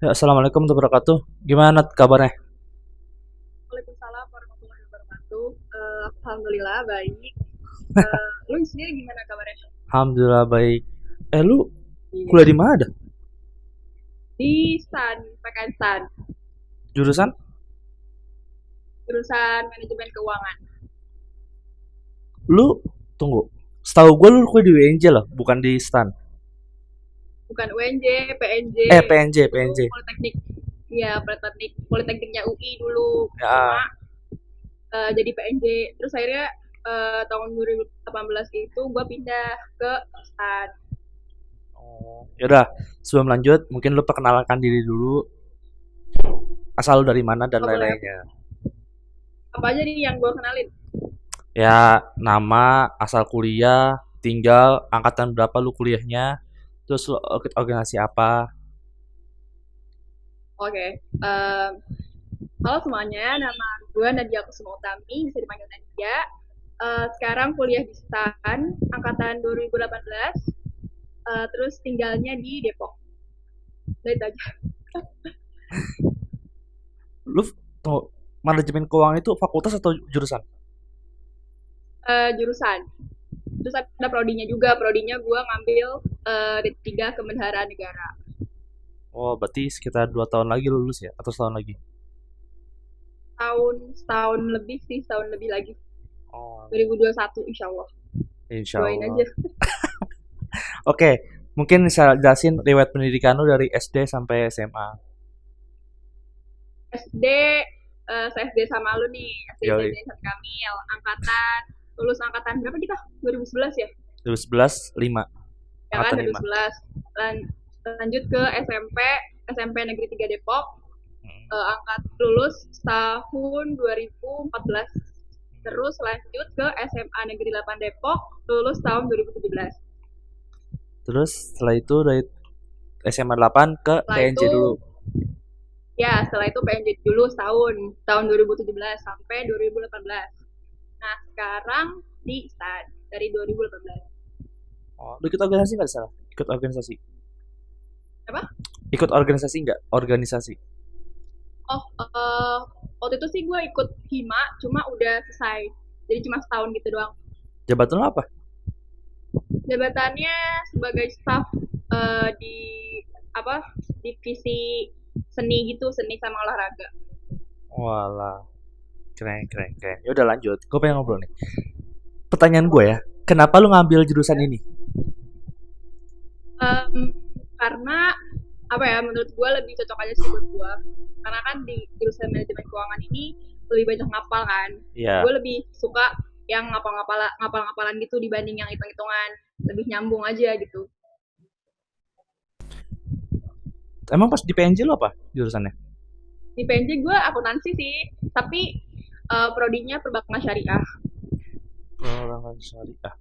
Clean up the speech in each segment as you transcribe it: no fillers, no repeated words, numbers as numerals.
Ya, Assalamualaikum warahmatullahi wabarakatuh. Gimana kabarnya? Waalaikumsalam warahmatullahi wabarakatuh. Alhamdulillah baik. Lu sendiri gimana kabarnya? Alhamdulillah baik. Lu Iya. kuliah di mana dah? Di STAN, PKN STAN, Jurusan? jurusan manajemen keuangan. Lu tunggu. Setahu gue lu kuliah di UNJ lah, bukan di STAN. Bukan UNJ, PNJ, PNJ, dulu PNJ. Politeknik. Iya, Politekniknya UI dulu. Cuma Ya. jadi PNJ. Terus akhirnya tahun 2018 itu gue pindah ke STAN. Oh, yaudah. Sebelum lanjut, mungkin lu perkenalkan diri dulu. Asal lu dari mana dan Oh, boleh lain-lainnya. apa aja nih yang gue kenalin? Ya, nama, asal kuliah, tinggal, angkatan berapa lu kuliahnya, terus lu ikut organisasi apa. Oke. Halo semuanya, nama gue Nadia Kusuma Utami, bisa dipanggil Nadia. Sekarang kuliah di STAN, angkatan 2018, terus tinggalnya di Depok. Udah itu aja. Lu tunggu, manajemen keuangan itu fakultas atau jurusan? Jurusan. Terus ada prodinya juga, prodinya gue ngambil D3 Kebendaharaan Negara. Oh, berarti sekitar 2 tahun lagi lulus ya? Atau setahun lagi? Setahun lebih sih, setahun lebih lagi. Oh, 2021 insya Allah. insya Doain Allah. aja. Oke, mungkin bisa jelasin riwayat pendidikan lu dari SD sampai SMA. SD, saya SD sama lu nih, SD Yoi, Negeri San Kamil, angkatan, lulus angkatan berapa kita? 2011 ya? 2011, 5. Ya kan Angkatan 5. 2011. Lanjut ke SMP, SMP Negeri 3 Depok, angkat lulus tahun 2014. Terus lanjut ke SMA Negeri 8 Depok, lulus tahun 2017. Terus setelah itu dari SMA 8 ke Setelah PNJ itu, dulu. setelah itu PNJ dulu setahun, tahun 2017 sampai 2018. Nah, sekarang di STAN dari 2018. Oh, lu ikut organisasi nggak salah? Ikut organisasi. Apa? Ikut organisasi nggak? Organisasi. Oh, waktu itu sih gue ikut HIMA, cuma udah selesai. Jadi cuma setahun gitu doang. Jabatan lu apa? Jabatannya sebagai staff di apa divisi seni gitu, seni sama olahraga. Walah, keren, keren, keren. Ya udah lanjut. Gue pengen ngobrol nih. Pertanyaan gue ya, kenapa lu ngambil jurusan ini? Karena apa ya, menurut gue lebih cocok aja sih buat gue. Karena kan di jurusan manajemen keuangan ini lebih banyak ngapal kan. Iya. Gue lebih suka yang ngapal-ngapalan gitu dibanding yang hitung-hitungan. Lebih nyambung aja gitu. Emang pas di PNJ lu apa jurusannya? Di PNJ gue akuntansi sih, tapi prodinya perbankan syariah. Orang syariah.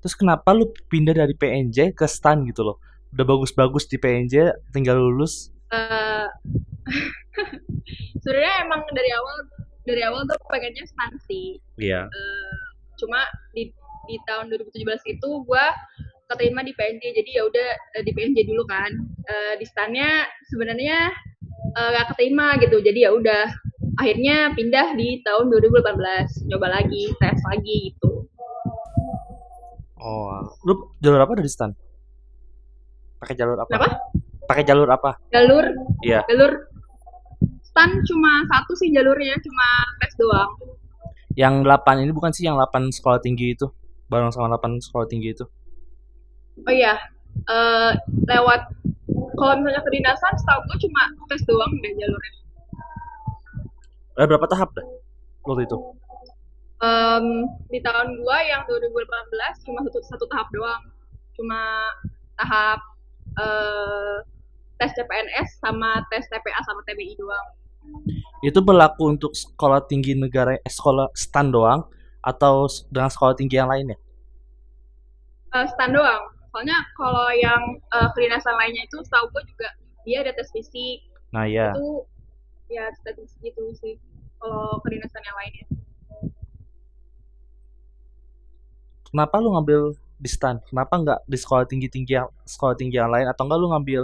Terus kenapa lu pindah dari PNJ ke STAN gitu loh? Udah bagus-bagus di PNJ, tinggal lulus. Eh Sebenarnya emang dari awal tuh pengennya stansi. Iya. Cuma di tahun 2017 itu gue keterima di PNJ, jadi ya udah di PNJ dulu kan. Di stannya sebenarnya gak keterima gitu, jadi ya udah akhirnya pindah di tahun 2018, nyoba lagi, tes lagi gitu. Oh, lu jalur apa dari STAN? Pakai jalur apa? Kenapa? Pakai jalur apa? Jalur Iya. jalur stan cuma satu sih jalurnya, cuma tes doang. Yang 8 ini bukan sih yang 8 sekolah tinggi itu? Bareng sama 8 sekolah tinggi itu. Oh iya, eh lewat kalau misalnya kedinasan, setahu gue cuma tes doang deh jalurnya. Ada berapa tahap dah waktu itu? Em, di tahun gua yang 2018 cuma satu tahap doang, cuma tahap eh, tes CPNS sama tes TPA sama TBI doang. Itu berlaku untuk sekolah tinggi negara, sekolah STAN doang atau dengan sekolah tinggi yang lainnya? Stand doang, soalnya kalau yang kedinasan lainnya itu setahu gua juga dia ada tes fisik, Nah, ya. itu ya tes gitu sih kalau kedinasan yang lainnya. Kenapa lu ngambil di STAN? Kenapa nggak di sekolah tinggi-tinggi yang sekolah tinggi yang lain atau enggak lu ngambil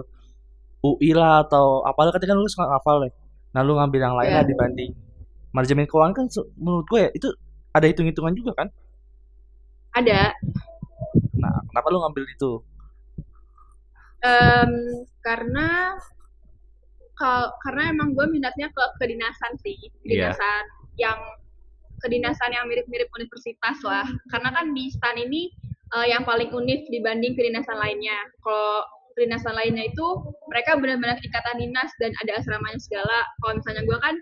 UI lah atau apalah ketika lu suka hafal ya. Nah, lu ngambil yang lain lah Ya, dibanding manajemen keuangan kan menurut gue ya itu ada hitung-hitungan juga kan. ada. Nah, kenapa lu ngambil itu? Karena karena emang gue minatnya ke kedinasan sih, Iya. yang kedinasan yang mirip-mirip universitas lah. Karena kan di STAN ini yang paling unik dibanding kedinasan lainnya. Kalau kedinasan lainnya itu mereka benar-benar ikatan dinas dan ada asramanya segala. Kalau misalnya gue kan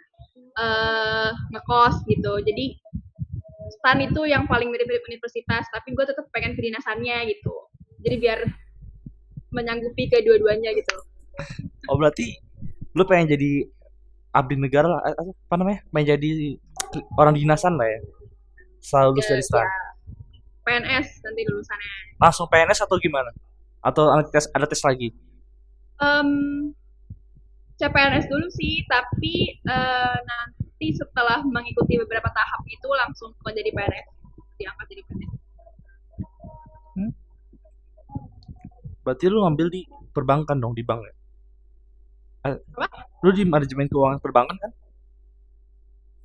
ngekos gitu. Jadi STAN itu yang paling mirip-mirip universitas, tapi gue tetap pengen kedinasannya gitu. Jadi biar menyanggupi kedua-duanya gitu. Oh, berarti lu pengen jadi abdi negara lah, apa namanya? Pengen jadi orang dinasan lah ya. Setelah lulus dari Ya STAN. PNS nanti lulusannya. Langsung PNS atau gimana? Atau ada tes lagi? Um, CPNS dulu sih, tapi nanti setelah mengikuti beberapa tahap itu langsung menjadi PNS, diangkat jadi PNS. Hmm? Berarti lu ngambil di perbankan dong, di bank ya? Eh, Apa? lu di manajemen keuangan perbankan kan?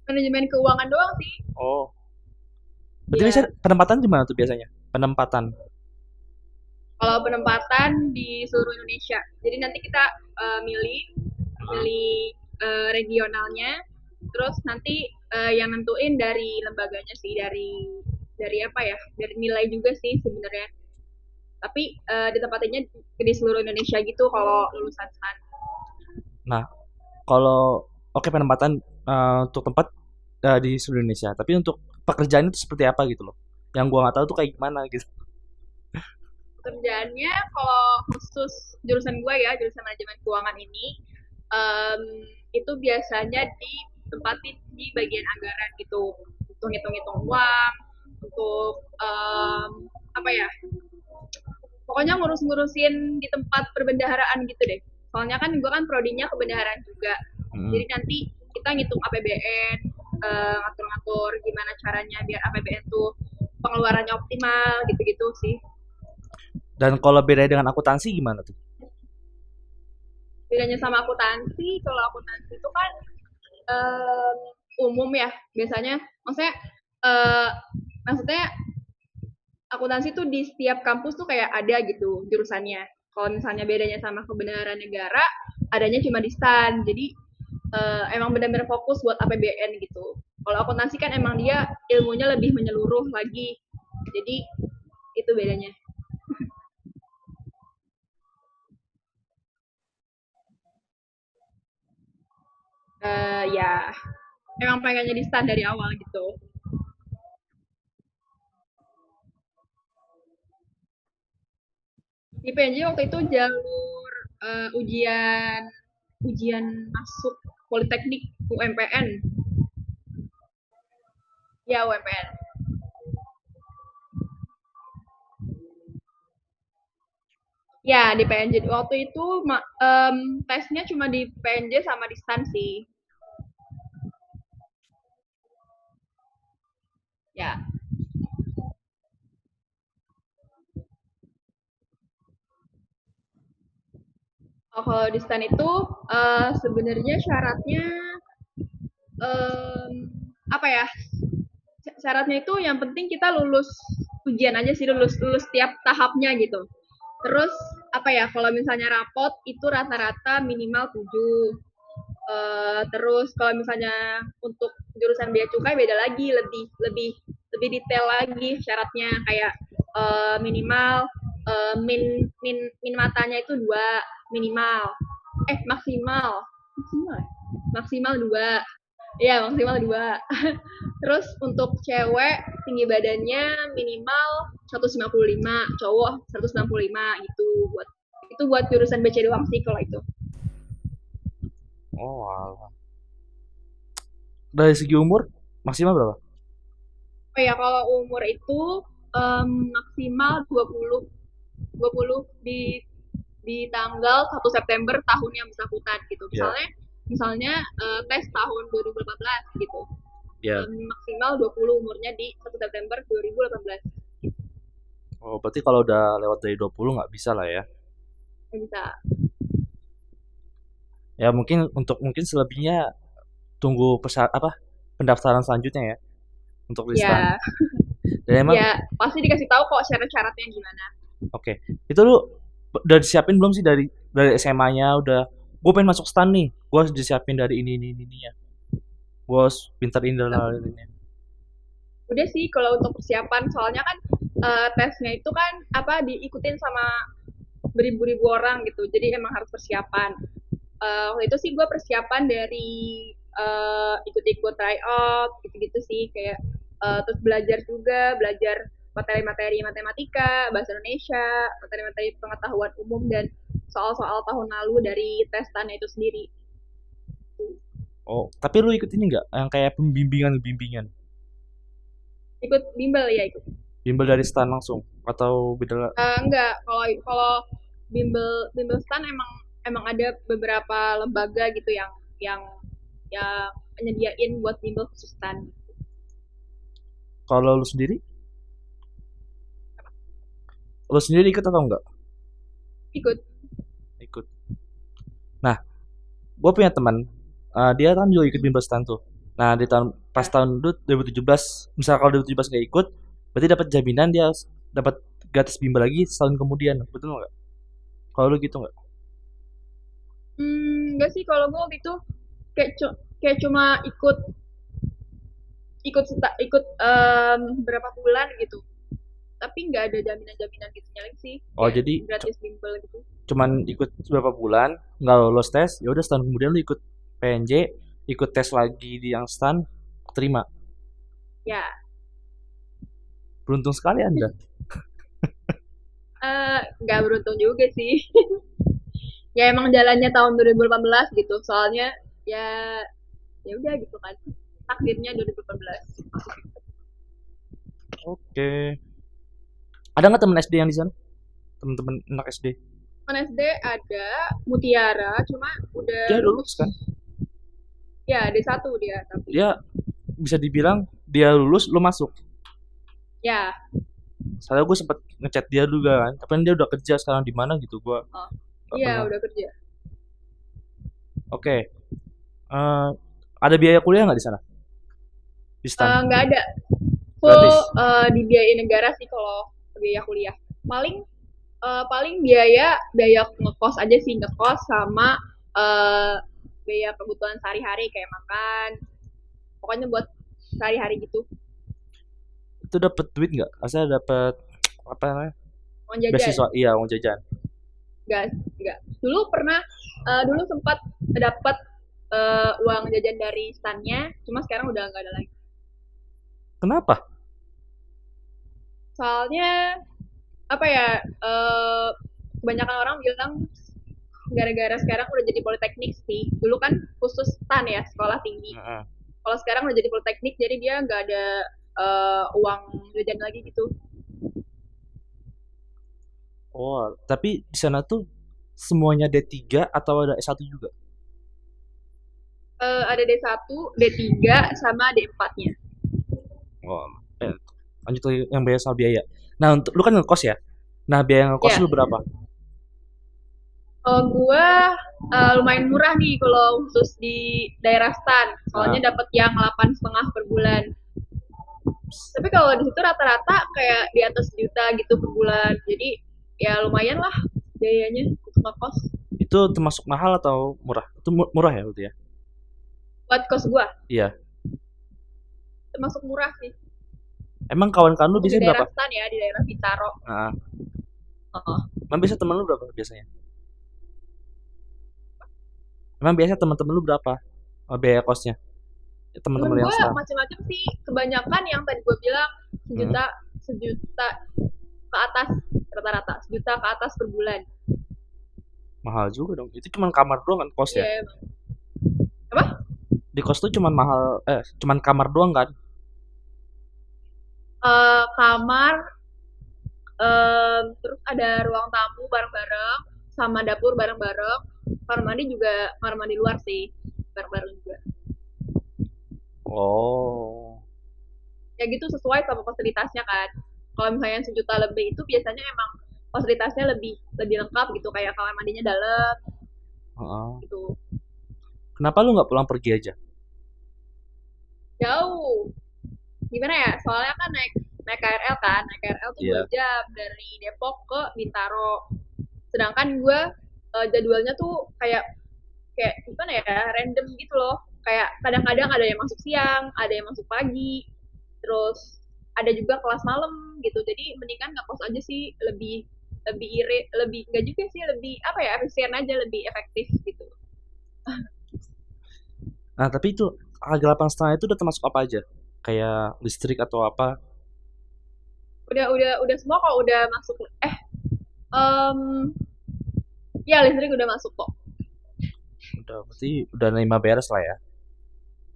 Manajemen keuangan doang sih. Oh, berarti biasa Iya. penempatan di mana tuh biasanya? Penempatan. Kalau penempatan di seluruh Indonesia. Jadi nanti kita milih Heeh. milih regionalnya, terus nanti yang nentuin dari lembaganya sih, dari apa ya? Dari nilai juga sih sebenarnya. Tapi ditempatinnya di seluruh Indonesia gitu kalau lulusan STAN. Nah, kalau oke penempatan untuk tempat di seluruh Indonesia, tapi untuk pekerjaan itu seperti apa gitu loh? Yang gua nggak tahu tuh kayak gimana gitu. Kerjaannya kalau khusus jurusan gue ya, jurusan manajemen keuangan ini, um, itu biasanya ditempatin di bagian anggaran gitu, untuk ngitung-ngitung uang, untuk apa ya, pokoknya ngurus-ngurusin di tempat perbendaharaan gitu deh. Soalnya kan gue kan prodinya kebendaharaan juga, Mm. jadi nanti kita ngitung APBN, ngatur-ngatur gimana caranya biar APBN tuh pengeluarannya optimal gitu-gitu sih. Dan kalau beda dengan akuntansi gimana tuh? Bedanya sama akuntansi, kalau akuntansi itu kan um, umum ya biasanya, maksudnya uh, maksudnya akuntansi tuh di setiap kampus tuh kayak ada gitu jurusannya. Kalau misalnya bedanya sama kebenaran negara, adanya cuma di STAN. Jadi emang benar-benar fokus buat APBN gitu. Kalau akuntansi kan emang dia ilmunya lebih menyeluruh lagi. Jadi itu bedanya. Ya emang pengennya di STAN dari awal gitu. Di PNJ waktu itu jalur ujian ujian masuk Politeknik UMPN. Ya UMPN. Ya di PNJ waktu itu tesnya cuma di PNJ sama di STAN sih. Ya. Oh, kalau di STAN itu sebenarnya syaratnya um, apa ya? Syaratnya itu yang penting kita lulus ujian aja sih, lulus lulus setiap tahapnya gitu. Terus apa ya, kalau misalnya rapot itu rata-rata minimal 7. Terus kalau misalnya untuk jurusan bea cukai beda lagi, lebih lebih lebih detail lagi syaratnya, kayak minimal min matanya itu 2 minimal, maksimal maksimal maksimal 2, ya maksimal 2. Terus untuk cewek tinggi badannya minimal 195, cowok 165 gitu. Buat jurusan BC doang sih kalau itu. Oh, alah. Dari segi umur maksimal berapa? Oh ya, kalau umur itu maksimal 20 di tanggal 1 September tahun yang bersangkutan gitu. Ya, Misalnya tes tahun 2018 gitu. ya. Maksimal 20 umurnya di 1 September 2018. Oh, berarti kalau udah lewat dari 20 nggak bisa lah ya. Bisa. Ya mungkin selebihnya tunggu pendaftaran selanjutnya ya untuk di stan. Ya, Dan emang ya pasti dikasih tahu kok syarat-syaratnya gimana. oke. Itu lu udah disiapin belum sih dari SMA-nya udah gue pengen masuk stan nih. Gue harus disiapin dari ini ya. Gue harus pinter ini dan lain ini. Udah sih kalau untuk persiapan, soalnya kan tesnya itu kan apa diikutin sama beribu-ribu orang gitu, jadi emang harus persiapan. Waktu itu sih gue persiapan dari ikut-ikut tryout gitu-gitu sih, kayak terus belajar juga, belajar materi-materi matematika, bahasa Indonesia, materi-materi pengetahuan umum, dan soal-soal tahun lalu dari tes TAN itu sendiri. Oh, tapi lu ikut ini nggak? Yang kayak pembimbingan-bimbingan. Ikut bimbel ya, ikut. Bimbel dari stan langsung atau beda. Enggak, kalau kalau bimbel bimbel stan emang emang ada beberapa lembaga gitu yang yang menyediain buat bimbel khusus stan. Kalau lu sendiri? Lu sendiri ikut atau enggak? Ikut. Ikut. Nah, gue punya teman, dia kan juga ikut bimbel stan tuh. Nah, pas Ya. tahun itu 2017, misal kalau 2017 nggak ikut, berarti dapat jaminan dia dapat gratis bimbel lagi setahun kemudian. Betul nggak? Kalau lu gitu nggak? Enggak sih kalau gue waktu itu kayak kayak cuma ikut ikut ikut berapa bulan gitu. Tapi nggak ada jaminan-jaminan gitu nyalin sih, Oh, kayak jadi gratis bimbel gitu. cuman ikut beberapa bulan, nggak lolos tes, ya udah setahun kemudian lu ikut PNJ, ikut tes lagi di yang stan, terima. Ya, Beruntung sekali Anda. nggak beruntung juga sih. Ya emang jalannya tahun 2018 gitu, soalnya ya ya udah gitu kan, takdirnya 2018. Oke. Ada nggak temen SD yang di sana? Temen-temen anak SD? Kan SD ada Mutiara, cuma udah Dia udah lulus lulus. kan? Ya D1 dia, tapi Dia bisa dibilang dia lulus, lu masuk. ya. Soalnya gue sempet ngechat dia juga kan, tapi kan dia udah kerja sekarang di mana gitu, gue Oh gak iya pernah. udah kerja. Oke. Ada biaya kuliah nggak di sana? Di stan? Nggak ada, full Gratis. dibiayain negara sih kalau biaya kuliah. Paling paling biaya biaya ngekos aja sih, ngekos sama eh, biaya kebutuhan sehari-hari kayak makan, pokoknya buat sehari-hari gitu. Itu dapat duit nggak? Asal dapat apa namanya? Uang jajan. Beasiswa, iya uang jajan. Enggak. Dulu pernah, dulu sempat dapat uang jajan dari stannya, cuma sekarang udah nggak ada lagi. Kenapa? Soalnya apa ya? Kebanyakan orang bilang gara-gara sekarang udah jadi politeknik sih. Dulu kan khusus stan ya, sekolah tinggi. Heeh. Kalau sekarang udah jadi politeknik, jadi dia nggak ada uang jajan lagi gitu. Oh, tapi di sana tuh semuanya D3 atau ada S1 juga? Ada D1, D3, sama D4-nya. Oh, lanjut lagi yang biaya sama biaya. Nah, untuk lu kan ngekos ya. Nah, biaya ngekos Ya, lu berapa? gua lumayan murah nih kalau khusus di daerah Stan. Heeh. Soalnya dapat yang 8,5 per bulan. Tapi kalau di situ rata-rata kayak di atas juta gitu per bulan. Jadi ya lumayan lah biayanya untuk ngekos. Itu termasuk mahal atau murah? Itu murah ya berarti ya? Buat kos gua Iya. termasuk murah sih. Emang kawan-kawan lu Untuk di biasanya daerah berapa? Stan ya, di daerah Bintaro. Nah, Oh. emang biasa temen lu berapa biasanya? Emang biasa teman-temen lu berapa? Biaya kosnya? Ya, Temen teman-teman yang gue stan. macam-macam sih. Kebanyakan yang tadi gue bilang Hmm. sejuta, sejuta ke atas rata-rata, sejuta ke atas per bulan. Mahal juga dong. Itu cuma kamar doang kan kos ya? Iya, emang. Apa? Di kos tuh cuman mahal, cuman kamar doang kan? Kamar, terus ada ruang tamu bareng-bareng, sama dapur bareng-bareng. Kamar mandi juga, kamar mandi luar sih, bareng-bareng juga. Oh. Ya gitu sesuai sama fasilitasnya kan. Kalau misalnya sejuta lebih itu biasanya emang fasilitasnya lebih lebih lengkap gitu, kayak kamar mandinya dalam Heeh. gitu. Kenapa lu nggak pulang pergi aja? Jauh. Gimana ya? Soalnya kan naik naik KRL kan. Naik KRL tuh 2 Iya. jam dari Depok ke Bintaro. Sedangkan gue jadwalnya tuh kayak kayak gimana ya? Random gitu loh. Kayak kadang-kadang ada yang masuk siang, ada yang masuk pagi. Terus ada juga kelas malam gitu. Jadi mendingan ngekos aja sih, lebih lebih irit, lebih enggak juga sih, lebih apa ya? Efisien aja, lebih efektif gitu. Nah, tapi itu harga 8,5 itu udah termasuk apa aja? Kayak listrik atau apa? Udah semua kok udah masuk. Em, ya listrik udah masuk kok. Udah, berarti udah nerima beres lah ya.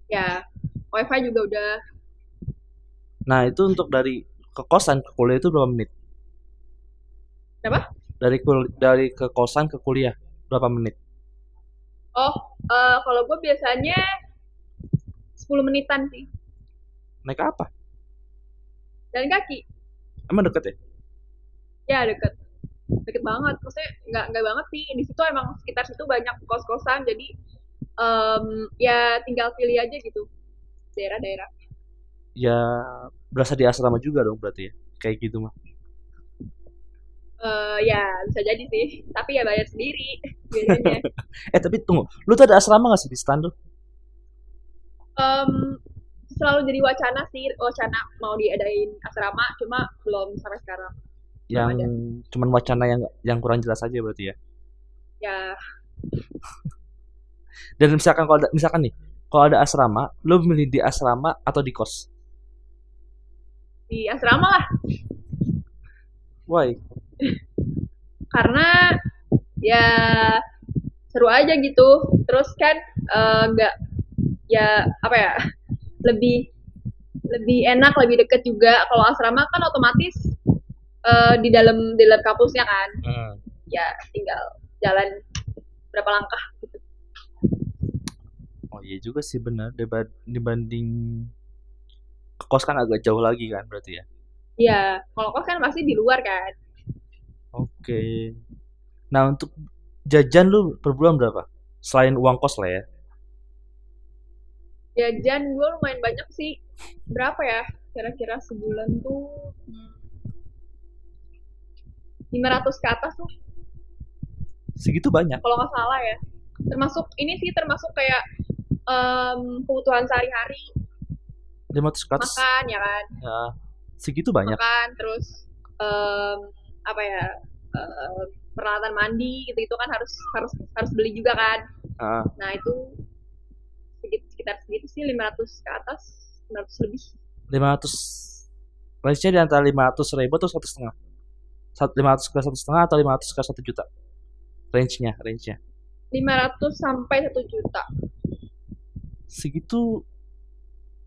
Ya, wifi juga udah. Nah, itu untuk dari ke kosan ke kuliah itu berapa menit? Berapa? Dari ke kosan ke kuliah berapa menit? Oh, kalau gue biasanya 10 menitan sih. Naik apa? Jalan kaki. Emang deket ya? Ya deket. Deket banget. Maksudnya nggak banget sih. Di situ emang sekitar situ banyak kos-kosan. Jadi ya tinggal pilih aja gitu. Daerah-daerah. Ya berasa di asrama juga dong berarti ya. Kayak gitu mah. Ya bisa jadi sih. Tapi ya bayar sendiri biasanya. Tapi tunggu, lu tuh ada asrama gak sih di stan tuh? Em, Selalu jadi wacana sih. Wacana mau diadain asrama. Cuma belum sampai sekarang. Belum Yang ada. cuman wacana yang kurang jelas aja berarti ya. Ya Dan misalkan nih, kalau ada asrama, lu milih di asrama atau di kos? di asrama lah. Why? Karena ya seru aja gitu. Terus kan nggak ya apa ya, lebih lebih enak, lebih deket juga. Kalau asrama kan otomatis di dalam kampusnya kan, Hmm. ya tinggal jalan berapa langkah gitu. Oh iya juga sih benar. Dibanding ke kos kan agak jauh lagi kan berarti ya. Ya kalau kos kan pasti di luar kan. Oke. Nah untuk jajan lu per bulan berapa? Selain uang kos lah ya. Jajan gue lumayan banyak sih. Berapa ya kira-kira sebulan tuh? 500 ke atas tuh Segitu banyak. kalau nggak salah ya. Termasuk ini sih, termasuk kayak kebutuhan sehari-hari. 500 ke atas. Makan ya kan, Ya, segitu banyak. makan terus em, apa ya, peralatan mandi gitu itu kan harus harus harus beli juga kan. Ah, Nah itu sekitar segitu sih, 500 ke atas, 500 lebih. 500. Range-nya di antara 500 ribu atau 1,5. 500 ke 1,5 atau 500 ke 1 juta. Range-nya. 500 sampai 1 juta. Segitu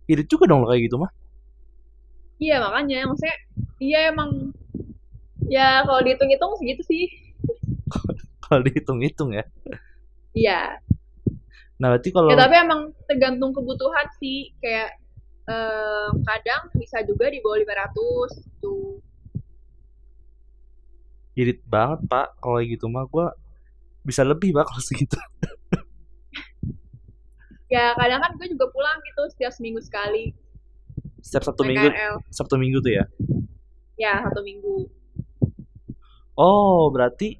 irit juga dong kayak gitu mah. Iya makanya maksudnya, iya emang ya kalau dihitung-hitung segitu sih. Kalau dihitung-hitung ya. Iya. Nah, berarti Ya kalau tapi emang tergantung kebutuhan sih, kayak kadang bisa juga di bawah 500 tuh. irit banget, Pak. Kalau kayak gitu mah gua bisa lebih, Pak, kalau segitu. Ya kadang kan gue juga pulang gitu setiap seminggu sekali Setiap Sabtu naik Minggu, KRL. Sabtu Minggu tuh ya. Ya 1 minggu. Oh, berarti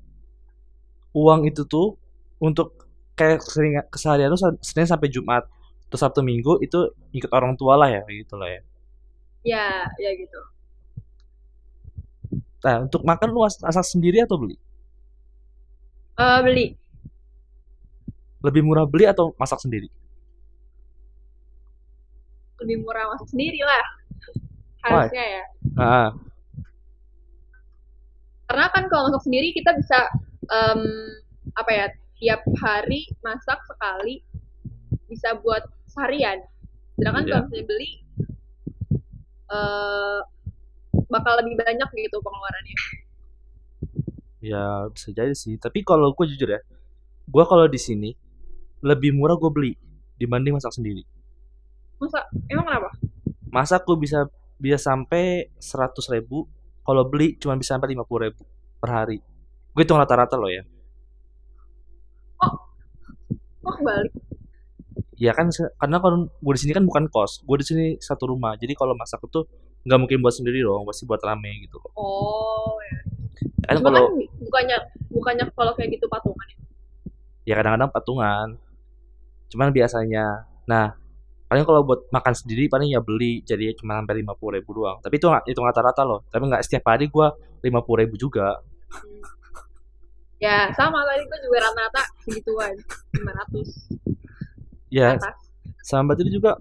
uang itu tuh untuk kayak keseharian lu Senin sampai Jumat. Terus Sabtu Minggu itu ikut orang tua lah ya, kayak gitu lah ya. Ya ya gitu. Nah, untuk makan lu masak sendiri atau beli? Beli. Lebih murah beli atau masak sendiri? Lebih murah masak sendiri lah Why? harusnya ya. Nah, Karena kan kalau masak sendiri kita bisa em, apa ya, tiap hari masak sekali, bisa buat seharian. Sedangkan kalau iya. misalnya beli eh, bakal lebih banyak gitu pengeluarannya. Ya bisa jadi sih. Tapi kalau gue jujur ya, gue kalau di sini lebih murah gue beli dibanding masak sendiri. Masa emang kenapa? Masak gue bisa bisa sampai 100 ribu, kalau beli cuma bisa sampai 50 ribu per hari. Gue hitung rata-rata loh ya. Oh, oh balik. Ya kan karena kalau gue di sini kan bukan kos, gue di sini satu rumah. Jadi kalau masak itu nggak mungkin buat sendiri dong, pasti buat rame gitu loh. Oh, ya. Kan Cuma kan kalau bukannya bukannya kalau kayak gitu patungan ya? ya kadang-kadang patungan, cuman biasanya. Nah, paling kalau buat makan sendiri paling ya beli jadi cuma sampai 50.000 doang. Tapi itu rata-rata loh. Tapi nggak setiap hari gue 50.000 juga. Hmm. Ya, sama tadi gue juga rata-rata segituan, 500 ke Ya, atas. sama berarti juga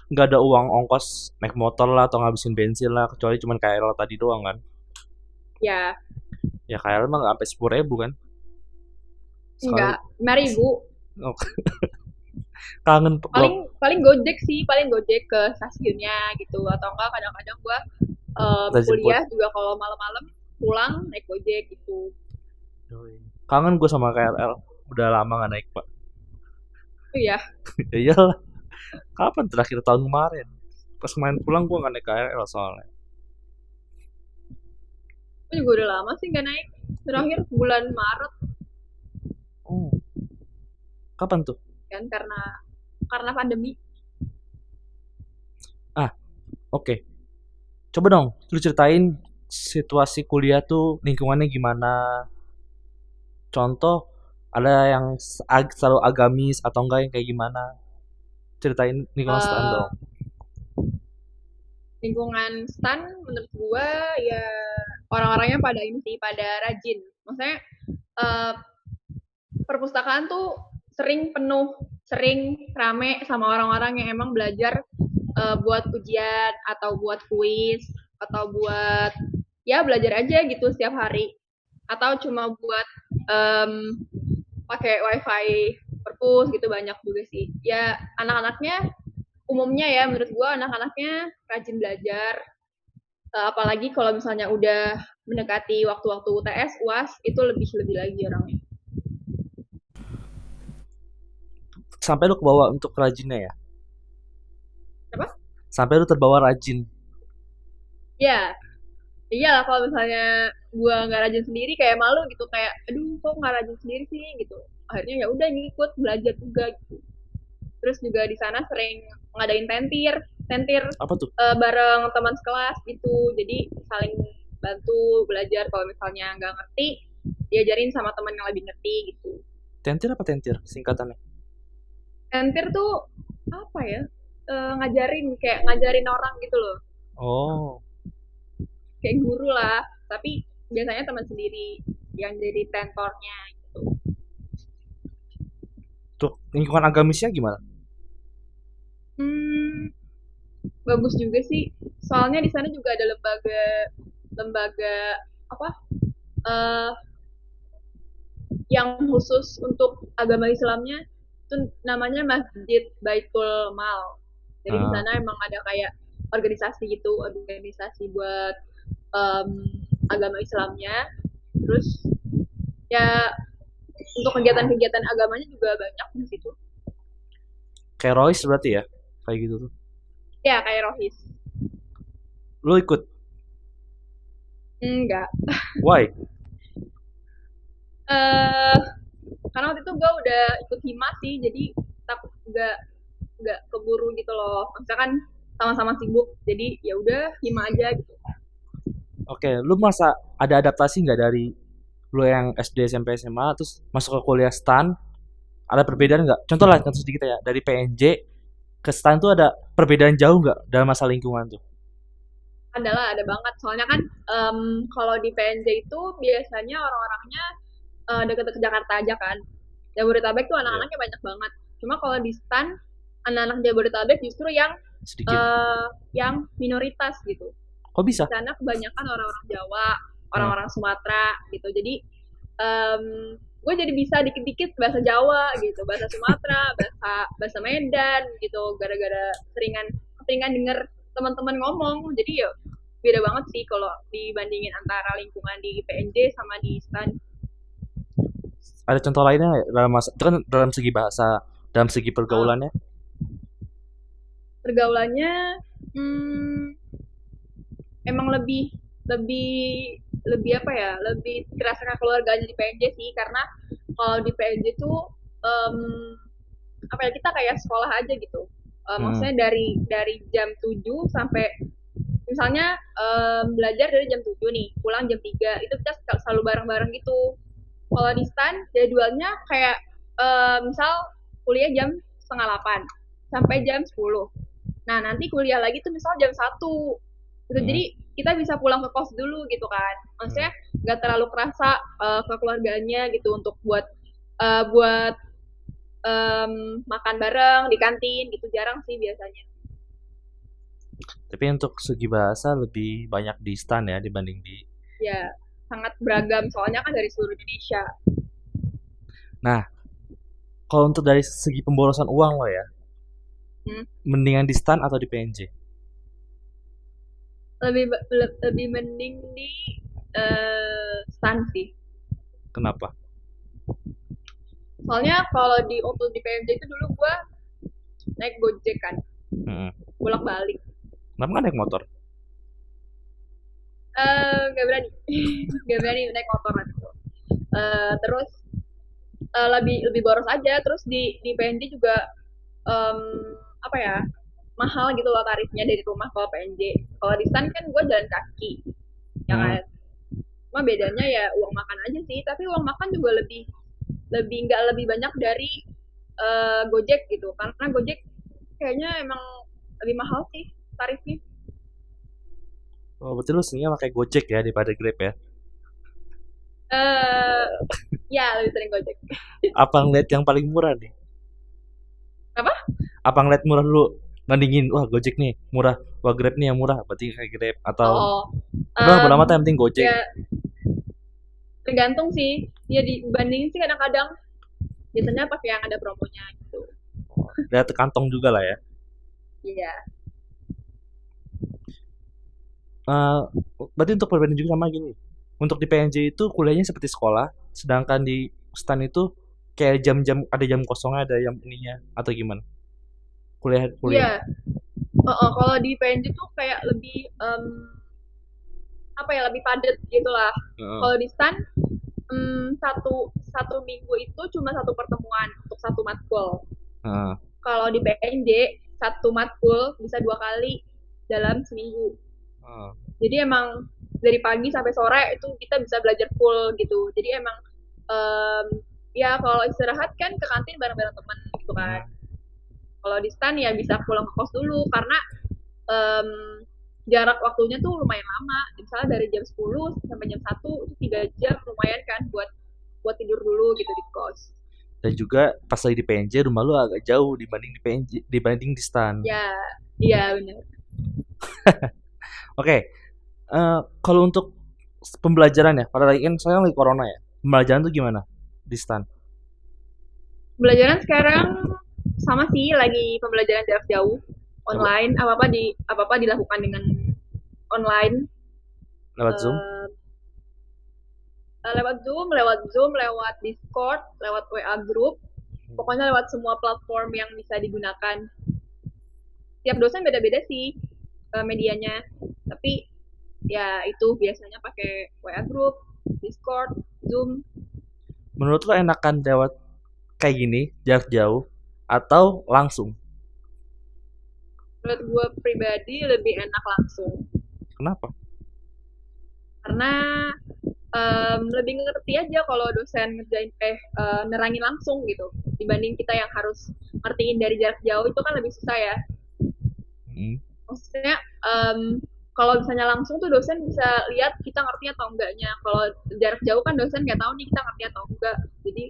nggak ada uang ongkos naik motor lah atau ngabisin bensin lah kecuali cuman KRL tadi doang kan. Ya, Ya KRL mah nggak sampai 10.000 kan sekali. enggak, 5.000. Oh, kangen gua. Paling paling Gojek sih, paling Gojek ke stasiunnya gitu, atau enggak kadang-kadang gue Kita jemput. kuliah juga kalau malam-malam pulang naik Gojek gitu. Kangen gue sama KRL. Udah lama nggak naik pak. Oh iya, Ya iyalah. Kapan terakhir tahun kemarin? Pas main pulang gue nggak naik KRL soalnya. gue juga udah lama sih nggak naik. Terakhir bulan Maret Oh, kapan tuh? kan, karena pandemi. Ah, oke. Coba dong, lu ceritain situasi kuliah tuh lingkungannya gimana? Contoh, ada yang selalu agamis atau enggak yang kayak gimana? Ceritain lingkungan setan Eh, dong. Lingkungan stan menurut gue ya orang-orangnya pada ini sih, pada rajin. Maksudnya eh, perpustakaan tuh sering penuh, sering rame sama orang-orang yang emang belajar buat ujian atau buat kuis atau buat ya belajar aja gitu setiap hari, atau cuma buat um, pakai wifi perpus gitu, banyak juga sih ya anak-anaknya. Umumnya ya menurut gua anak-anaknya rajin belajar. Apalagi kalau misalnya udah mendekati waktu-waktu UTS UAS itu lebih lebih lagi orangnya. Sampai lu kebawa untuk rajinnya ya? Apa? Sampai lu terbawa rajin. Ya, iyalah kalau misalnya gua nggak rajin sendiri kayak malu gitu, kayak aduh kok nggak rajin sendiri sih gitu. Akhirnya ya udah ngikut belajar juga gitu. Terus juga di sana sering ngadain tentir, tentir Apa tuh? bareng teman sekelas gitu. Jadi saling bantu belajar, kalau misalnya nggak ngerti diajarin sama teman yang lebih ngerti gitu. Tentir apa tentir? Singkatannya. Tentir tuh apa ya? Ngajarin, kayak ngajarin orang gitu loh. Oh, Kayak guru lah, tapi biasanya teman sendiri yang jadi tentornya gitu. tuh lingkungan agamisnya gimana? Hmm, bagus juga sih. Soalnya di sana juga ada lembaga lembaga apa? eh yang khusus untuk agama Islamnya itu namanya Masjid Baitul Mal. Jadi di Ah, sana emang ada kayak organisasi gitu, organisasi buat um, agama Islamnya. Terus ya untuk kegiatan-kegiatan agamanya juga banyak di situ. kayak Royce berarti ya? Kayak gitu tuh. Ya kayak Rohis. Lu ikut? Enggak. Why? Eh Karena waktu itu gue udah ikut hima sih, jadi takut nggak keburu gitu loh. Maksudnya kan sama-sama sibuk, jadi ya udah hima aja gitu. Oke, lu masa ada adaptasi nggak dari lu yang SD, SMP, SMA, terus masuk ke kuliah STAN? Ada perbedaan nggak? Contoh lah, contoh sedikit ya. Dari PNJ ke STAN tuh ada perbedaan jauh nggak dalam masa lingkungan tuh? Adalah ada banget. Soalnya kan kalau di PNJ itu biasanya orang-orangnya deket-deket Jakarta aja kan. Jabodetabek tuh Iya. anak-anaknya banyak banget. Cuma kalau di STAN anak-anak Jabodetabek justru Sedikit. yang minoritas gitu. Kok Di bisa? sana kebanyakan orang-orang Jawa, Hah. orang-orang Sumatera gitu. Jadi gue jadi bisa dikit-dikit bahasa Jawa gitu, bahasa Sumatera, bahasa bahasa Medan gitu, gara-gara seringan seringan denger teman-teman ngomong. Jadi ya beda banget sih kalau dibandingin antara lingkungan di PNJ sama di STAN. Ada contoh lainnya nggak dalam masa itu kan dalam segi bahasa, dalam segi Uh, pergaulannya? Pergaulannya emang lebih lebih lebih apa ya, lebih kerasa keluarganya di PNJ sih, karena kalau di PNJ tuh um, apa ya, kita kayak sekolah aja gitu. Hmm. Maksudnya dari jam 7 sampai misalnya belajar dari jam 7 nih, pulang jam 3 itu kita selalu bareng-bareng gitu. Kalau di STAN jadwalnya kayak misal kuliah jam setengah 8 sampai jam 10. Nah, nanti kuliah lagi tuh misal jam 1. Gitu. Hmm. Jadi kita bisa pulang ke kos dulu gitu kan. Hmm. Maksudnya nggak terlalu kerasa kekeluargaannya gitu untuk buat makan bareng di kantin gitu, jarang sih biasanya. Tapi untuk segi bahasa lebih banyak di stan ya dibanding di. Ya sangat beragam soalnya kan dari seluruh Indonesia. Nah, kalau untuk dari segi pemborosan uang lo ya, Hmm. mendingan di stan atau di PNJ? Lebih mending di STAN sih. Kenapa? Soalnya kalau waktu di PMJ itu dulu gua naik Gojek kan, Hmm. bolak-balik. Kenapa nggak naik motor? Gak berani, gak berani naik motor nanti. Terus lebih lebih boros aja. Terus di PNJ juga em, apa ya, mahal gitu loh tarifnya dari rumah ke PNJ. Kalau di STAN kan gue jalan kaki, ya Hmm. kan. Cuma bedanya ya uang makan aja sih. Tapi uang makan juga lebih lebih nggak lebih banyak dari Gojek gitu. Karena Gojek kayaknya emang lebih mahal sih tarifnya. Oh, berarti lu seringnya pakai Gojek ya daripada Grab ya? eh Ya lebih sering Gojek. Apa ngeliat yang paling murah nih? Apa? Apa ngeliat murah dulu? Bandingin, wah Gojek nih murah, wah Grab nih yang murah, berarti kayak Grab atau Oh, udah bodo amat yang penting Gojek. ya tergantung sih. Ya dibandingin sih kadang-kadang biasanya pakai yang ada promonya gitu. Lihat kantong juga lah ya. Iya. Eh, berarti untuk perbedaan juga sama gini. Untuk di PNJ itu kuliahnya seperti sekolah, sedangkan di STAN itu kayak jam-jam ada jam kosongnya, ada jam ininya atau gimana? Kuliah kuliah. Iya. Kalau di PNJ tuh kayak lebih apa ya, lebih padat gitu lah. Heeh. Kalau di STAN satu satu minggu itu cuma satu pertemuan untuk satu matkul. Heeh. Kalau di PNJ satu matkul bisa 2 kali dalam seminggu. Heeh. Jadi emang dari pagi sampai sore itu kita bisa belajar full gitu. Jadi emang um, ya kalau istirahat kan ke kantin bareng-bareng teman gitu kan. Hmm. Kalau di STAN ya bisa pulang ke kos dulu karena um, jarak waktunya tuh lumayan lama. Misalnya dari jam 10 sampai jam 1 itu 3 jam, lumayan kan buat buat tidur dulu gitu di kos. Dan juga pas lagi di PNJ rumah lu agak jauh dibanding di PNJ dibanding di STAN. Ya, iya benar. Oke, kalau untuk pembelajaran ya, pada lagi kan sekarang lagi corona ya. Pembelajaran tuh gimana di STAN? Pembelajaran sekarang sama sih, lagi pembelajaran jarak jauh, Coba online, apa-apa dilakukan dengan online. lewat Zoom. eh, lewat Zoom, lewat Discord, lewat WA group, pokoknya lewat semua platform yang bisa digunakan. Tiap dosen beda-beda sih medianya, tapi ya itu biasanya pakai WA group, Discord, Zoom. Menurut lo enakan lewat kayak gini, jarak jauh, atau langsung? Menurut gue pribadi lebih enak langsung, Kenapa? karena lebih ngerti aja kalau dosen nerangin langsung gitu, dibanding kita yang harus ngertiin dari jarak jauh, itu kan lebih susah ya. Hmm. Maksudnya kalau misalnya langsung tuh dosen bisa lihat kita ngerti atau enggaknya. Kalau jarak jauh kan dosen nggak tahu nih kita ngerti atau enggak. Jadi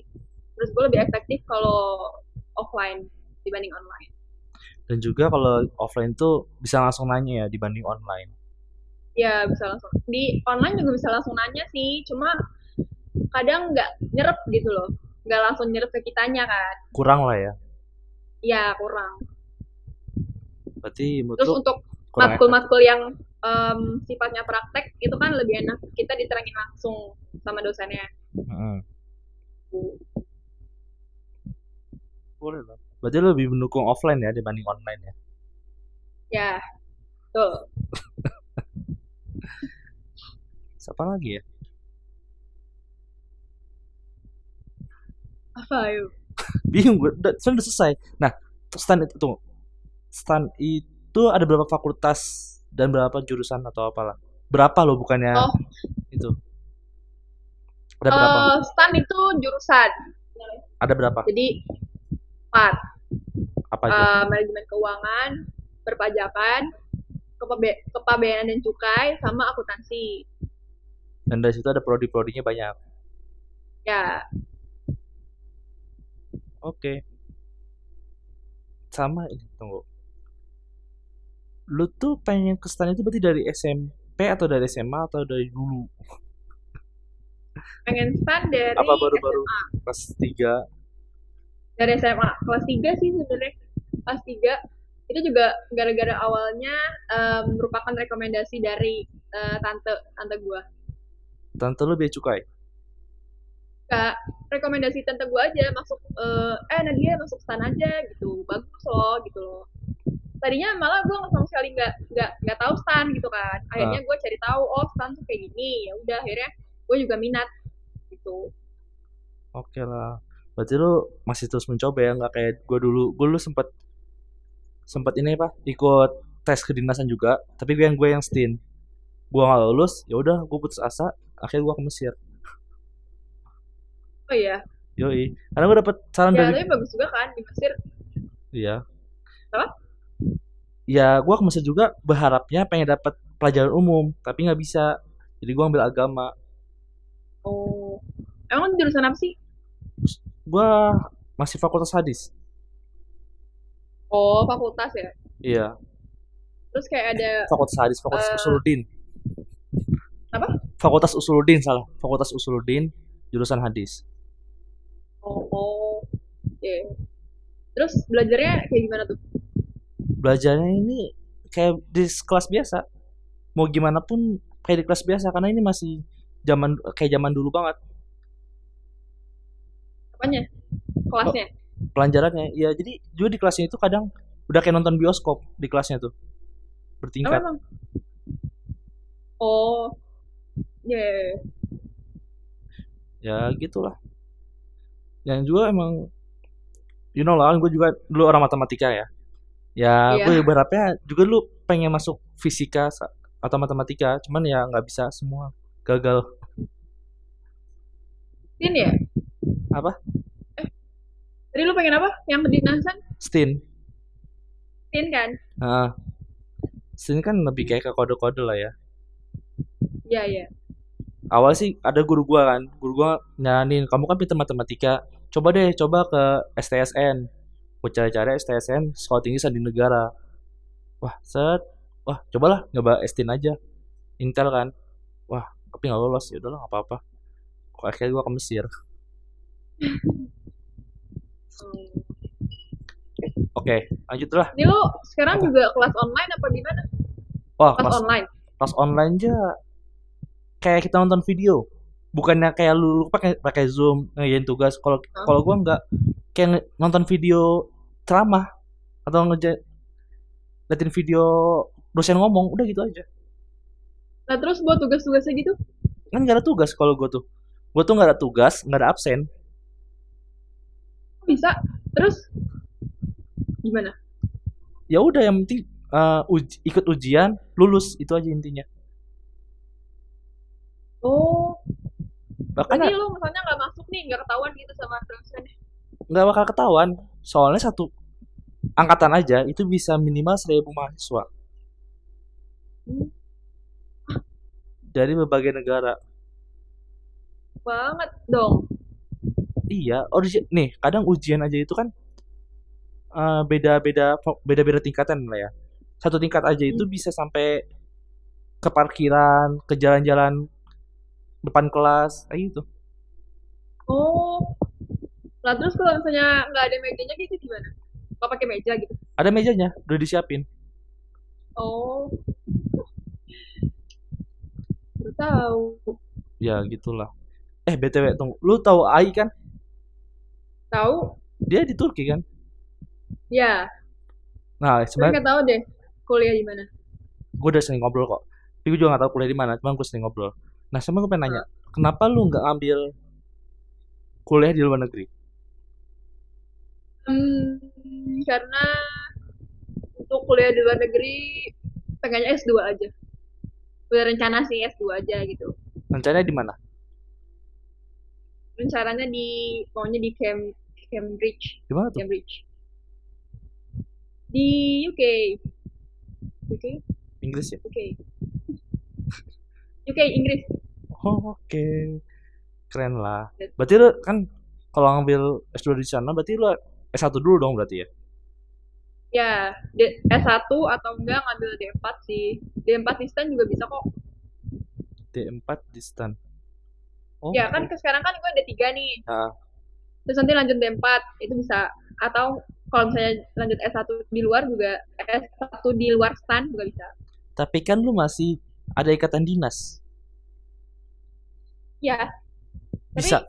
terus gue lebih efektif kalau offline dibanding online. Dan juga kalau offline tuh bisa langsung nanya ya dibanding online. Ya bisa langsung. Di online juga bisa langsung nanya sih, cuma kadang nggak nyerep gitu loh. Nggak langsung nyerep ke kitanya kan. Kurang lah ya. Ya kurang. Berarti menurut Terus lo untuk kurang efektif. matkul-matkul yang sifatnya praktek itu kan lebih enak kita diterangin langsung sama dosennya. Hmm. Boleh lah. Berarti lo lebih mendukung offline ya dibanding online ya. Ya, tuh. Siapa lagi ya? Apa yuk? Bingung gue, udah selesai. Nah, stand itu ada berapa fakultas dan berapa jurusan atau apalah? Berapa loh bukannya Oh, itu? Ada berapa? STAN itu jurusan. Ada berapa? Jadi 4. Apa aja? Manajemen keuangan, perpajakan, kepabeanan dan cukai, sama akuntansi. Dan dari situ ada prodi-prodinya banyak. Ya, Oke, sama ini. Tunggu. Lu tuh pengen ke stan itu berarti dari SMP atau dari SMA atau dari dulu? pengen STAN dari Apa baru-baru SMA. kelas 3? Dari SMA. Kelas 3 sih sebenarnya. Kelas 3 itu juga gara-gara awalnya merupakan rekomendasi dari tante tante gue. Tante lu biaya cukai? Kak, rekomendasi tante gue aja masuk Nadia masuk STAN aja gitu, bagus loh gitu loh. Tadinya malah gue sama sekali nggak tahu STAN gitu kan, Ah, akhirnya gue cari tahu oh STAN tuh kayak gini, ya udah akhirnya gue juga minat gitu. oke lah. Berarti lu masih terus mencoba ya, nggak kayak gue dulu. Gue dulu sempet sempet ini apa? Ikut tes kedinasan juga, tapi gue yang STIN. Gue nggak lulus, ya udah gue putus asa. Akhirnya gue ke Mesir. Oh iya, Yoi. Karena gue dapet saran ya dari, tapi bagus juga kan di Mesir. iya, Apa? ya gue ke Mesir juga berharapnya pengen dapet pelajaran umum, tapi nggak bisa. Jadi gue ambil agama. Oh, emang jurusan apa sih? Gue masih fakultas hadis. Oh, fakultas ya. Iya, Terus kayak ada fakultas hadis, fakultas eh usuluddin. apa? Fakultas usuluddin salah, fakultas usuluddin jurusan hadis. Oh, oke. Terus belajarnya kayak gimana tuh? Belajarnya ini kayak di kelas biasa. Mau gimana pun kayak di kelas biasa karena ini masih zaman dulu banget. Apanya? Oh, Kelasnya? pelajarannya. Ya jadi juga di kelasnya itu kadang udah kayak nonton bioskop di kelasnya tuh, Apa bertingkat. emang? Oh, ya. Yeah. Ya gitulah. Yang juga emang you know lah, gue juga dulu orang matematika ya. Ya gue Iya. berharapnya juga dulu pengen masuk fisika atau matematika, cuman ya nggak bisa semua. Gagal. Tin ya? Apa? Eh, tadi lu pengen apa? Yang kedinasan? Stin. Tin kan? Nah, Stin kan lebih kayak ke kode-kode lah ya. Iya, iya. Awal sih ada guru gua nyaranin kamu kan pintar matematika, coba deh coba ke STSN. Gue cari-cari STSN Sekolah Tinggi Sandi Negara. Wah set, wah cobalah nyoba STIN aja, Intel kan. Wah tapi nggak lolos, ya udahlah nggak apa-apa. Kok akhirnya gua ke Mesir. Hmm. Oke lanjutlah. Ini lu sekarang Apa? juga kelas online apa di mana? Wah Kelas online. kelas online aja kayak kita nonton video, bukannya kayak lu pakai pakai Zoom ngerjain tugas. Kalau Hah? kalau gua nggak, kayak nonton video ceramah atau liatin video dosen ngomong, udah gitu aja. Nah, terus buat tugas-tugasnya gitu? Kan nggak ada tugas kalau gue tuh nggak ada tugas, nggak ada absen. Bisa. Terus gimana? Ya udah yang penting ikut ujian lulus, itu aja intinya. Oh, Bahkan berarti lu misalnya nggak masuk nih, nggak ketahuan gitu sama dosennya. nggak bakal ketahuan, soalnya satu angkatan aja itu bisa minimal 1.000 mahasiswa Hmm, dari berbagai negara. banget dong. Iya, nih kadang ujian aja itu kan beda-beda beda-beda tingkatan lah ya. Satu tingkat aja itu Hmm. bisa sampai ke parkiran, ke jalan-jalan depan kelas, kayak gitu. Oh, lah terus kalau misalnya nggak ada mejanya gitu gimana? Nggak pakai meja gitu? Ada mejanya, udah disiapin. Oh, baru tahu. Ya gitulah. BTW tunggu, lu tahu AI kan? Tahu? Dia di Turki kan? Ya, Nah tapi sebenarnya nggak tahu deh kuliah di mana. gue udah sering ngobrol kok. Tapi gue juga gak tahu kuliah di mana, cuma gue sering ngobrol. Nah sama gue pengen nanya, Hah? kenapa lu nggak ambil kuliah di luar negeri? Karena untuk kuliah di luar negeri pengennya S2 aja. Udah rencana sih S2 aja gitu. Rencananya di mana? Rencananya maunya di Cambridge. Di mana tuh? Cambridge. Di UK. UK? Inggris ya? UK. UK, Inggris. Oh, oke. Keren lah. Berarti lu kan kalau ngambil S2 di sana berarti lu S1 dulu dong berarti ya? Ya, S1 atau enggak ngambil D4 sih. D4 di STAN juga bisa kok. D4 di stan. Ya kan Oke. sekarang kan gue ada 3 nih. Nah, Terus nanti lanjut D4 itu bisa. Atau kalau misalnya lanjut S1 di luar juga, S1 di luar STAN juga bisa. tapi kan lu masih ada ikatan dinas. Ya, tapi Bisa.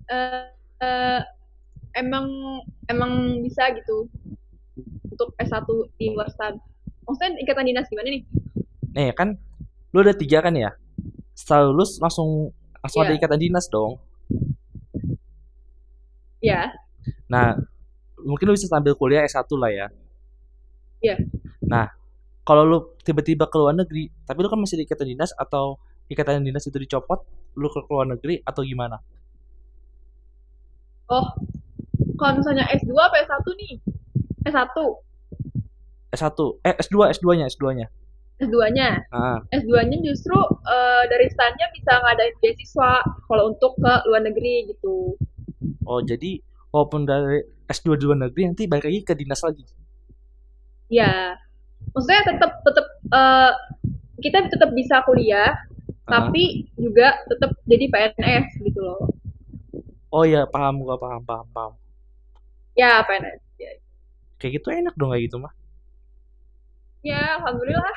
eh, eh, emang emang bisa gitu untuk S1 di luar STAN. Maksudnya ikatan dinas gimana nih? Nih kan lu ada 3 kan ya? Setelah lulus langsung langsung ada Ya, ikatan dinas dong. ya, Nah, mungkin lu bisa sambil kuliah S1 lah ya. ya. Nah, kalau lu tiba-tiba ke luar negeri, tapi lu kan masih di ikatan dinas atau ikatan dinas itu dicopot, lu ke luar negeri atau gimana? Oh, kalau misalnya S2 apa S1 nih? S1, S1, S2, S2-nya, S2-nya. S2-nya. Ah, S2-nya justru dari STAN-nya bisa ngadain beasiswa kalau untuk ke luar negeri gitu. oh jadi walaupun dari S2 di luar negeri nanti balik lagi ke dinas lagi. Ya, maksudnya tetap tetap kita tetap bisa kuliah, Ah, tapi juga tetap jadi PNS gitu loh. oh ya paham gua paham paham paham. Ya, PNS. Ya, Kayak gitu enak dong kayak gitu mah. ya alhamdulillah.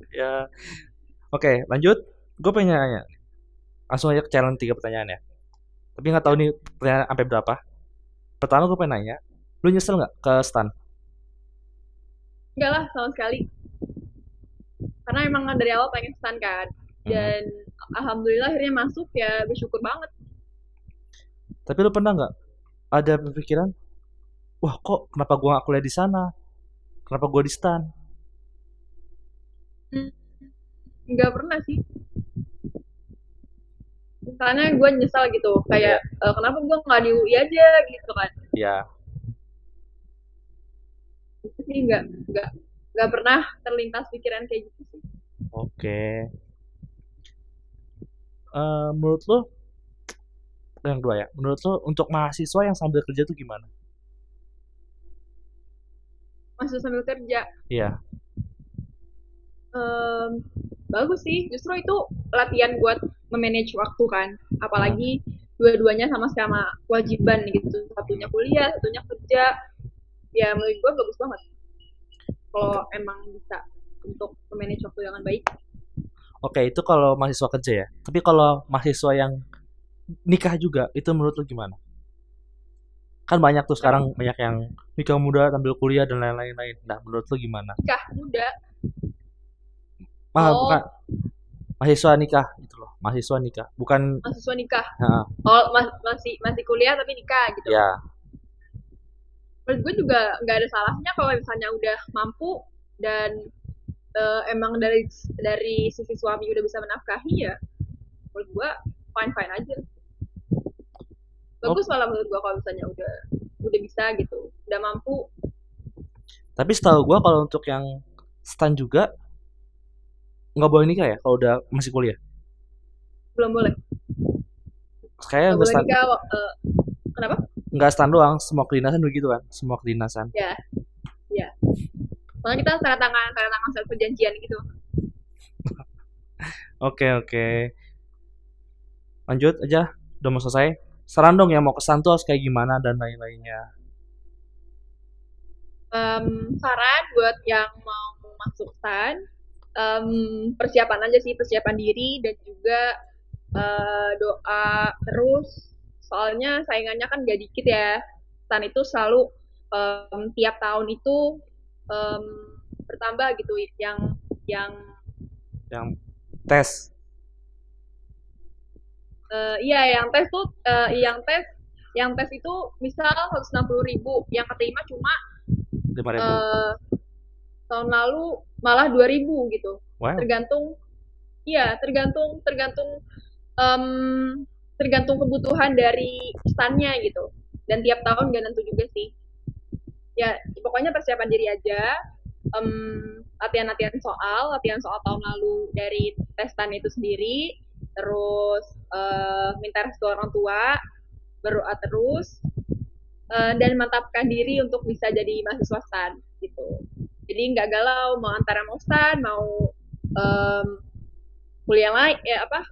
Ya, oke lanjut. Gue pengen nanya, langsung aja ke challenge 3 pertanyaan ya. Tapi nggak tahu Ya, nih pertanyaan sampai berapa. Pertama gue pengen nanya, lu nyesel nggak ke stan? enggak lah sama sekali. Karena emang dari awal pengen STAN kan. Mm-mm. Dan alhamdulillah akhirnya masuk ya bersyukur banget. Tapi lu pernah nggak ada pikiran, wah kok kenapa gua nggak kuliah di sana? Kenapa gua di stan? Hmm, Enggak pernah sih. Misalnya gue nyesal gitu, kayak Ya, kenapa gue nggak di UI aja gitu kan. ya, Itu sih nggak pernah terlintas pikiran kayak gitu sih. oke. Menurut lu yang kedua ya, menurut lu untuk mahasiswa yang sambil kerja tuh gimana? Masih sambil kerja. Iya, Em, Bagus sih, justru itu latihan buat memanage waktu kan. ah, Apalagi dua-duanya sama-sama kewajiban gitu. Satunya kuliah, satunya kerja. Ya menurut gue bagus banget oke, kalau emang bisa untuk memanage waktu dengan baik. oke itu kalau mahasiswa kerja ya. Tapi kalau mahasiswa yang nikah juga, itu menurut lu gimana? Kan banyak tuh Kenapa? sekarang banyak yang nikah muda sambil kuliah dan lain-lain. Nah, menurut lu gimana? Nikah muda. Bukan Oh, mahasiswa nikah gitu loh, mahasiswa nikah, bukan. mahasiswa nikah. Heeh, Oh, masih masih kuliah tapi nikah gitu. ya, Menurut gue juga nggak ada salahnya kalau misalnya udah mampu dan emang dari sisi suami udah bisa menafkahi ya. Menurut gue fine fine aja. oh, Bagus malah menurut gue kalau misalnya udah bisa gitu, udah mampu. tapi setahu gua kalau untuk yang stan juga nggak boleh nikah ya kalau udah masih kuliah. Belum boleh. Kayaknya Nggak nggak boleh stan, nikah. Kenapa? nggak stan doang, semua kedinasan begitu kan, semua kedinasan. Ya, ya. Soalnya kita tanda tangan surat perjanjian gitu. Oke, oke, lanjut aja, udah mau selesai. Saran dong yang mau ke stan tuh harus kayak gimana dan lain-lainnya. Saran buat yang mau masuk STAN, persiapan aja sih, persiapan diri dan juga doa terus. Soalnya saingannya kan gak dikit ya. STAN itu selalu tiap tahun itu um, bertambah gitu yang Yang tes. iya yang tes tuh yang tes Yang tes itu misal 160.000, yang keterima cuma 5.000. eh, tahun lalu malah 2.000 gitu. Wow. Tergantung, iya tergantung tergantung em, tergantung kebutuhan dari stannya gitu. Dan tiap tahun gak nentu juga sih. Ya pokoknya persiapan diri aja. Latihan soal tahun lalu dari testan itu sendiri, terus minta restu orang tua, berdoa terus, dan mantapkan diri untuk bisa jadi mahasiswa stan gitu. Jadi nggak galau mau antara mau stan mau um, kuliah lain ya apa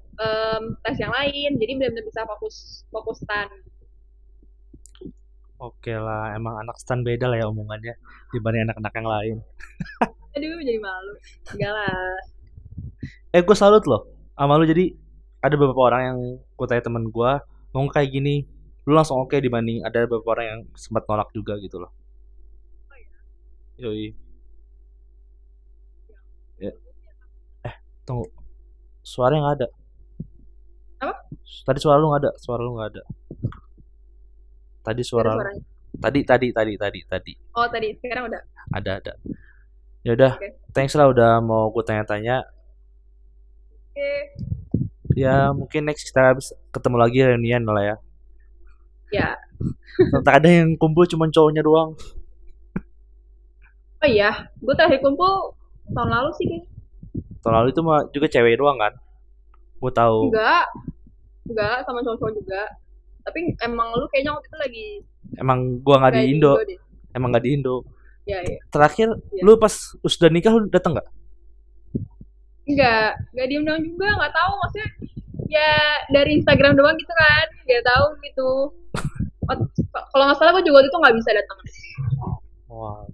tes yang lain, jadi benar-benar bisa fokus fokus stan. Oke lah, emang anak stan beda lah ya omongannya dibanding anak-anak yang lain. Aduh jadi malu, enggak lah. Gue salut loh sama lu. Jadi ada beberapa orang yang gue tanya temen gue mau kayak gini, lu langsung oke dibanding ada beberapa orang yang sempat nolak juga gitu loh. Yoi. Ya. Tunggu, suara nggak ada. Apa Tadi suara lu nggak ada, suara lu nggak ada. Tadi dari suara lu. suaranya? Tadi Oh tadi, sekarang udah. ada. Ya udah, Oke. thanks lah udah mau gue tanya-tanya. Oke. Ya mungkin next kita bisa ketemu lagi reunian lah ya. Ya. Tak ada yang kumpul cuma cowoknya doang. Oh iya, gue terakhir kumpul tahun lalu sih kayaknya. Tahun lalu itu mah juga cewek doang kan. Gue tahu. Enggak sama cowok-cowok juga. Tapi emang lu kayaknya waktu itu lagi Emang gua nggak di kayak di Indo. Indo deh. Emang nggak di Indo. Ya, ya, Terakhir ya. lu pas sudah nikah lu datang nggak? Enggak diundang juga, nggak tahu maksudnya. Ya dari Instagram doang gitu kan, nggak tahu gitu. Kalau nggak salah gue juga waktu itu nggak bisa datang. Wah.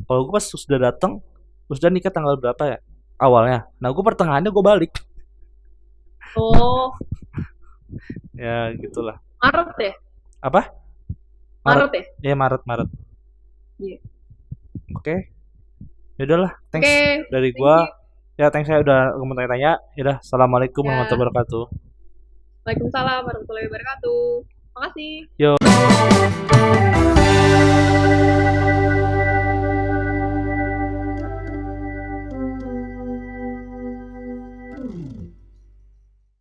Kalau gua pas sudah datang, sudah nikah tanggal berapa ya? Awalnya. Nah, gua pertengahannya gua balik. Oh, Ya, gitulah. Maret ya? Apa? Maret. Maret ya? Ya, Maret. Iya. Oke. Ya udahlah, thanks Oke, dari thank gua. you. Ya, thanks saya udah ngomong tanya-tanya. Ya udah, assalamualaikum Ya, warahmatullahi wabarakatuh. Waalaikumsalam warahmatullahi wabarakatuh. Makasih. Yo.